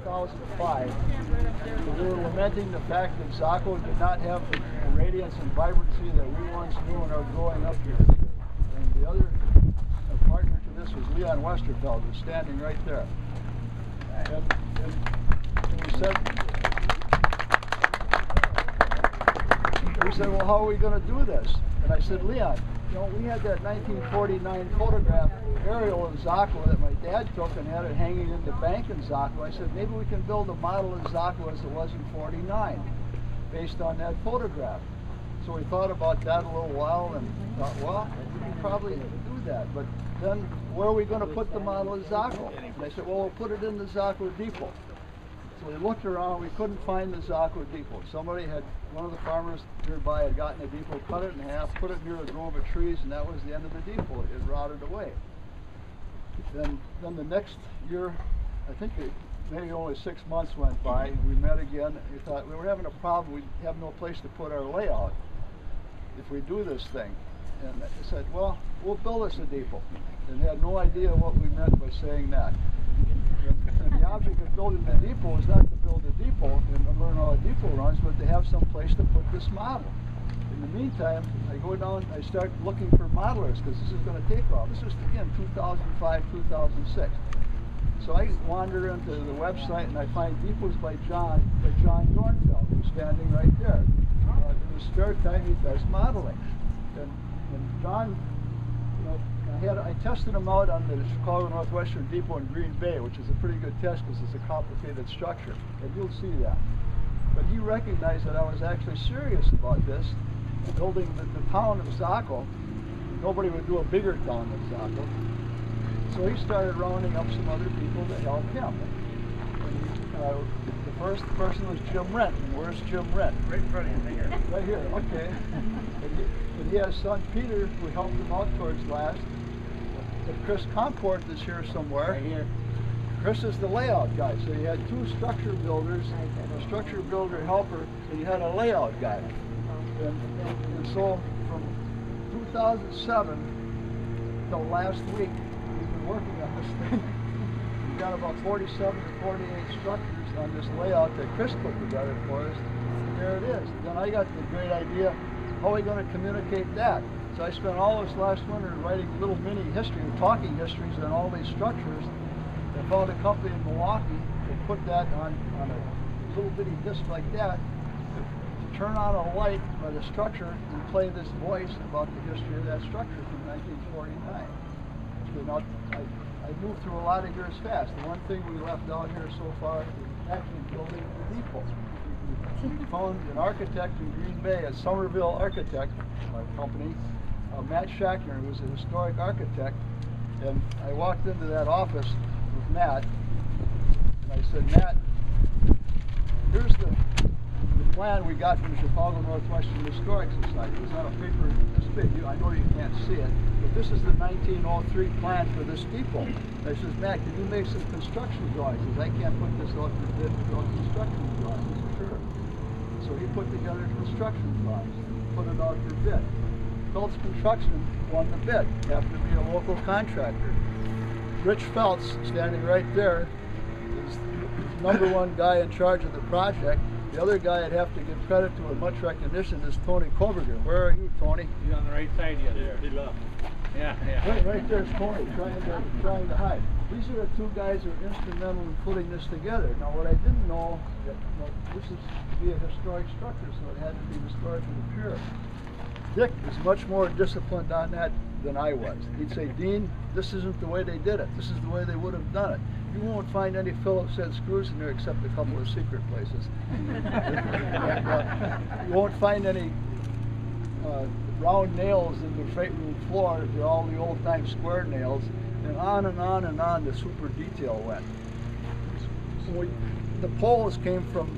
2005. We were lamenting the fact that Zachow did not have the radiance and vibrancy that we once knew in our growing up here. And the other partner to this was Leon Westerfeld, who's standing right there. And we said, well, how are we going to do this? And I said, Leon, you know, we had that 1949 photograph aerial in Zachow that my dad took and had it hanging in the bank in Zachow. I said, maybe we can build a model in Zachow as it was in '49, based on that photograph. So we thought about that a little while and thought, well, we could probably do that. But then, where are we going to put the model in Zachow? And I said, well, we'll put it in the Zachow depot. So we looked around, we couldn't find the Zachow depot. Somebody had, one of the farmers nearby had gotten a depot, cut it in half, put it near a grove of trees, and that was the end of the depot. It rotted away. Then the next year, I think maybe only 6 months went by, we met again. We thought we were having a problem. We have no place to put our layout if we do this thing. And I said, well, we'll build us a depot. And had no idea what we meant by saying that. And the object of building the depot is not to build a depot and learn how a depot runs, but to have some place to put this model. In the meantime, I go down, I start looking for modelers because this is going to take off. This is, again, 2005, 2006. So I wander into the website and I find depots by John Dornfeld, who's standing right there. In his spare time, he does modeling. And John, you know, I tested him out on the Chicago Northwestern Depot in Green Bay, which is a pretty good test because it's a complicated structure, and you'll see that. But he recognized that I was actually serious about this, building the town of Zachow. Nobody would do a bigger town than Zachow. So he started rounding up some other people to help him. And, the first person was Jim Rent. And where's Jim Rent? Right in front of you, right here. Right here, okay. And he has son Peter, who helped him out towards last. But Chris Comport is here somewhere. Right here. Chris is the layout guy. So you had two structure builders, a structure builder helper, and you had a layout guy. And so from 2007 till last week, we've been working on this thing. We've got about 47 or 48 structures on this layout that Chris put together for us. And there it is. Then I got the great idea, how are we going to communicate that? So I spent all this last winter writing little mini history, talking histories on all these structures. I found a company in Milwaukee that put that on a little bitty disc like that to turn on a light by the structure and play this voice about the history of that structure from 1949. So now, I moved through a lot of years fast. The one thing we left out here so far is actually building the depot. We found an architect in Green Bay, a Somerville architect company, Matt Shackner, who was a historic architect. And I walked into that office with Matt, and I said, Matt, here's the plan we got from the Chicago Northwestern Historic Society. It was on a paper this big. I know you can't see it, but this is the 1903 plan for this depot. And I says, Matt, can you make some construction drawings? He says, I can't put this out for bid without construction drawings. I said, sure. So he put together construction drawings, put it out for bid. Phelps Construction won the bid. Happened to be a local contractor. Rich Phelps, standing right there, is the #1 guy in charge of the project. The other guy I'd have to give credit to with much recognition is Tony Koberger. Where are you, Tony? He's on the right side of you there. He left. Yeah, yeah. Right there's Tony, trying to hide. These are the two guys who are instrumental in putting this together. Now, what I didn't know, that this is to be a historic structure, so it had to be historically pure. Dick is much more disciplined on that than I was. He'd say, Dean, this isn't the way they did it. This is the way they would have done it. You won't find any Phillips head screws in there except a couple of secret places. You won't find any round nails in the freight room floor. They're all the old-time square nails. And on and on and on the super detail went. So the poles came from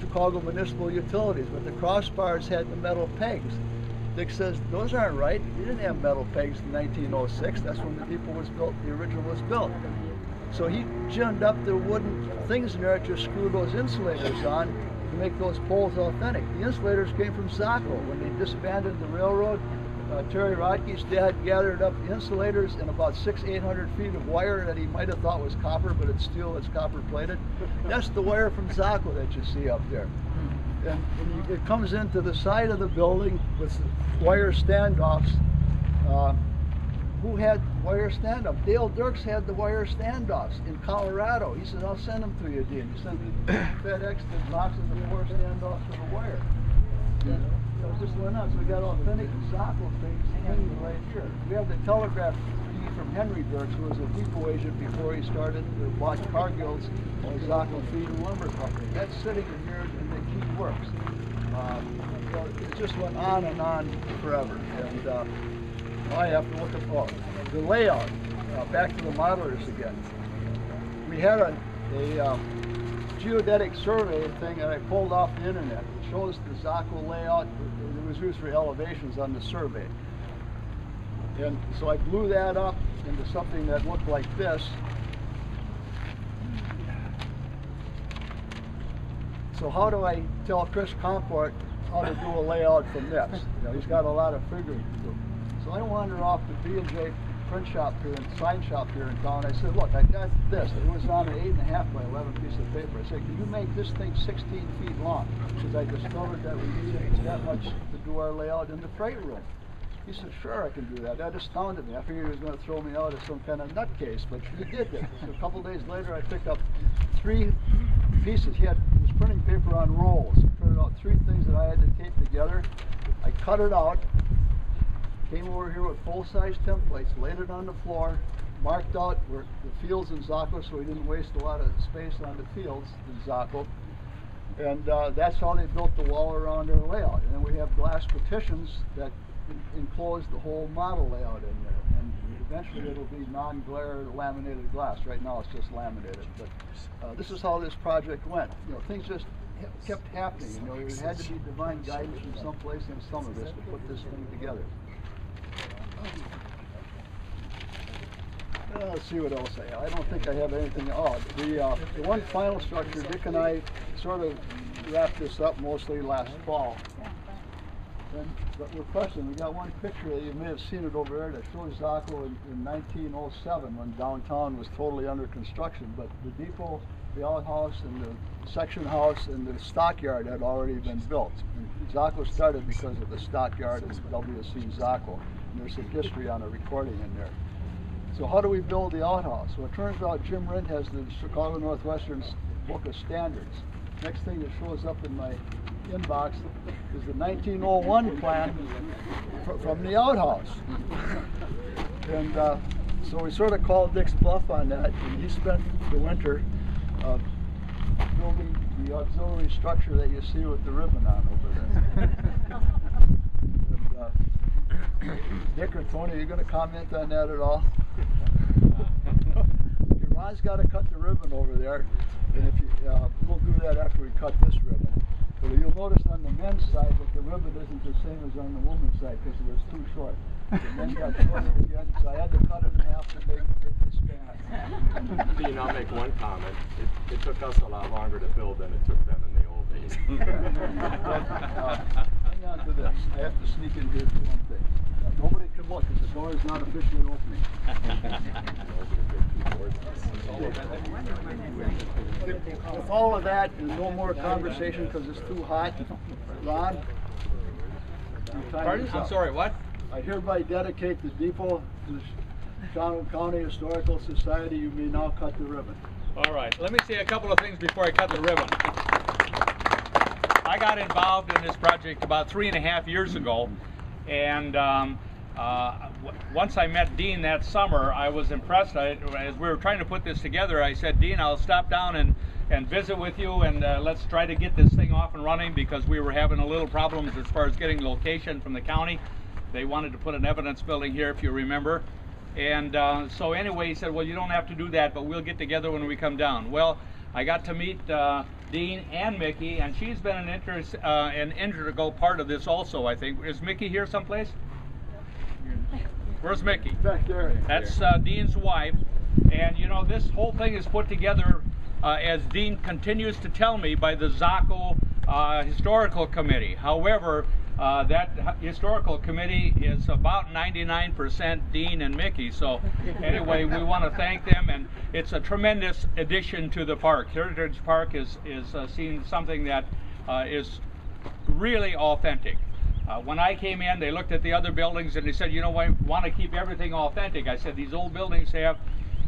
Chicago Municipal Utilities, but the crossbars had the metal pegs. Dick says, those aren't right. You didn't have metal pegs in 1906. That's when the depot was built, the original was built. So he ginned up the wooden things in there to screw those insulators on to make those poles authentic. The insulators came from Zachow. When they disbanded the railroad, Terry Rodke's dad gathered up insulators and about 800 feet of wire that he might have thought was copper, but it's steel, it's copper plated. That's the wire from Zachow that you see up there. And it comes into the side of the building with wire standoffs. Who had wire standoffs? Dale Dirks had the wire standoffs in Colorado. He said, I'll send them to you, Dean. He sent me FedEx the boxes of 4 standoffs for the wire. And, it just went on. So we got authentic Zachow things hanging right here. We have the telegraph key from Henry Dirks, who was a depot agent before he started the bought Cargill's Zachow Feed and Lumber Company. That's sitting in here, and the key works. So it just went on and on forever. And I have to look at the layout. Back to the modelers again. We had a geodetic survey thing that I pulled off the internet. It shows the Zachow layout. It was used for elevations on the survey. And so I blew that up into something that looked like this. So how do I tell Chris Comport how to do a layout from this? He's got a lot of figuring to do. So I wandered off to B&J print shop here and sign shop here in town. I said, look, I got this. It was on an 8.5 by 11 piece of paper. I said, can you make this thing 16 feet long? Because I discovered that we needed that much to do our layout in the freight room. He said, sure, I can do that. That astounded me. I figured he was going to throw me out as some kind of nutcase, but he did it. So a couple days later, I picked up 3 pieces. He was printing paper on rolls. He printed out 3 things that I had to tape together. I cut it out. Came over here with full-size templates, laid it on the floor, marked out where the fields in Zachow, so we didn't waste a lot of space on the fields in Zachow. And that's how they built the wall around their layout. And then we have glass partitions that enclose the whole model layout in there. And eventually it'll be non-glare laminated glass. Right now it's just laminated. But this is how this project went. Things just kept happening. There had to be divine guidance from someplace in some of this to put this thing together. Let's see what else I have. I don't think I have anything. Oh, the one final structure, Dick and I sort of wrapped this up mostly last fall. But we're questioning. We got one picture that you may have seen it over there that shows Zachow in 1907 when downtown was totally under construction. But the depot, the outhouse, and the section house and the stockyard had already been built. And Zachow started because of the stockyard and WC Zachow. And there's some history on a recording in there. So how do we build the outhouse? Well, it turns out Jim Rindt has the Chicago Northwestern's Book of Standards. Next thing that shows up in my inbox is the 1901 plan from the outhouse. And so we sort of called Dick's bluff on that, and he spent the winter building the auxiliary structure that you see with the ribbon on over there. Dick or Tony, are you going to comment on that at all? Ron's got to cut the ribbon over there, and if you, we'll do that after we cut this ribbon. But you'll notice on the men's side that the ribbon isn't the same as on the woman's side because it was too short. The men got shorter again, so I had to cut it in half to make the span. Dean, I'll make one comment. It took us a lot longer to build than it took them in the old days. Hang on to this. I have to sneak in here for one thing. Nobody can look because the door is not officially opening. With all of that, and no more conversation because it's too hot, Ron? Pardon? I'm sorry, what? I hereby dedicate the depot to the Shawano County Historical Society. You may now cut the ribbon. All right, let me say a couple of things before I cut the ribbon. I got involved in this project about 3.5 years ago, and once I met Dean that summer, I was impressed. As we were trying to put this together, I said, Dean, I'll stop down and visit with you, and let's try to get this thing off and running, because we were having a little problems as far as getting location from the county. They wanted to put an evidence building here, if you remember. And so anyway, he said, well, you don't have to do that, but we'll get together when we come down. Well, I got to meet Dean and Mickey, and she's been an integral part of this also, I think. Is Mickey here someplace? Where's Mickey? Back there. That's Dean's wife. And you know, this whole thing is put together, as Dean continues to tell me, by the Zachow Historical Committee. However, that historical committee is about 99% Dean and Mickey. So anyway, we want to thank them, and it's a tremendous addition to the park. Heritage Park is seeing something that is really authentic. When I came in, they looked at the other buildings and they said, you know, we want to keep everything authentic. I said, these old buildings have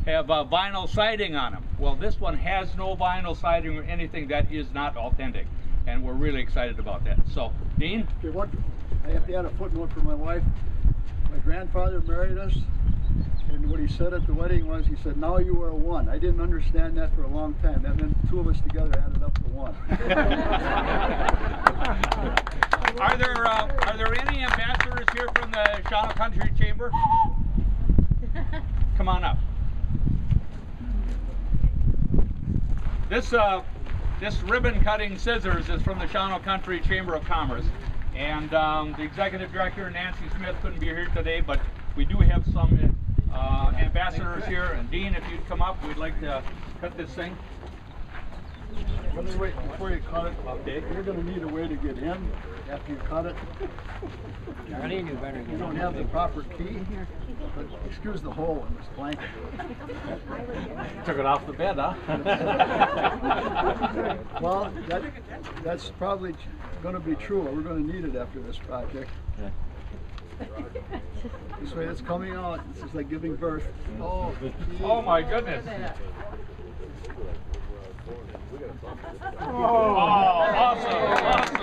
vinyl siding on them. Well, this one has no vinyl siding or anything that is not authentic, and we're really excited about that. So, Dean? Okay, I have to add a footnote for my wife. My grandfather married us, and what he said at the wedding was, he said, "Now you are one." I didn't understand that for a long time. That meant two of us together added up to one. Are there any ambassadors here from the Shawano Country Chamber? Come on up. This ribbon cutting scissors is from the Shawano Country Chamber of Commerce, and the executive director Nancy Smith couldn't be here today, but we do have some ambassadors here. And Dean, if you'd come up, we'd like to cut this thing. Let me wait before you cut it. Okay. You're going to need a way to get in after you cut it. You don't have the proper key. But excuse the hole in this blanket. Took it off the bed, huh? Well, that's probably going to be true. We're going to need it after this project. This way it's coming out. This is like giving birth. Oh, oh my goodness. Oh, awesome, awesome.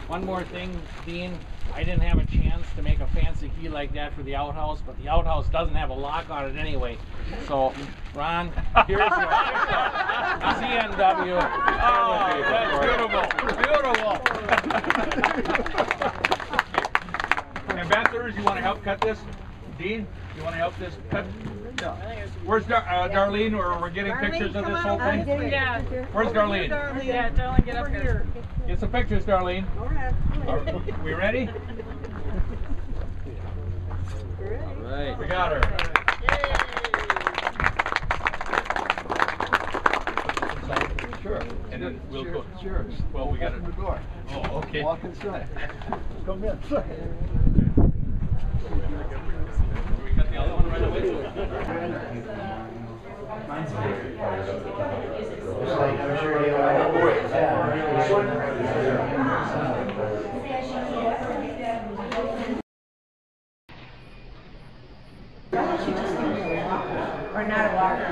One more thing, Dean. I didn't have a chance to make a fancy key like that for the outhouse, but the outhouse doesn't have a lock on it anyway. So, Ron, here's your CNW. Oh, that's beautiful, beautiful. Ambassadors, you want to help cut this? Dean, you want to help this cut? Yeah. Where's Darlene, or we're getting pictures of this whole thing? Yeah. Where's Darlene? Yeah, Darlene, get up here. Get some pictures, Darlene. Are we ready? All right. We got her. Sure. And then we'll go. Cheers. Well, we got it. Open the door. Oh, okay. Walk inside. Come in. We got the other one right away. I'm sure you Or not a water.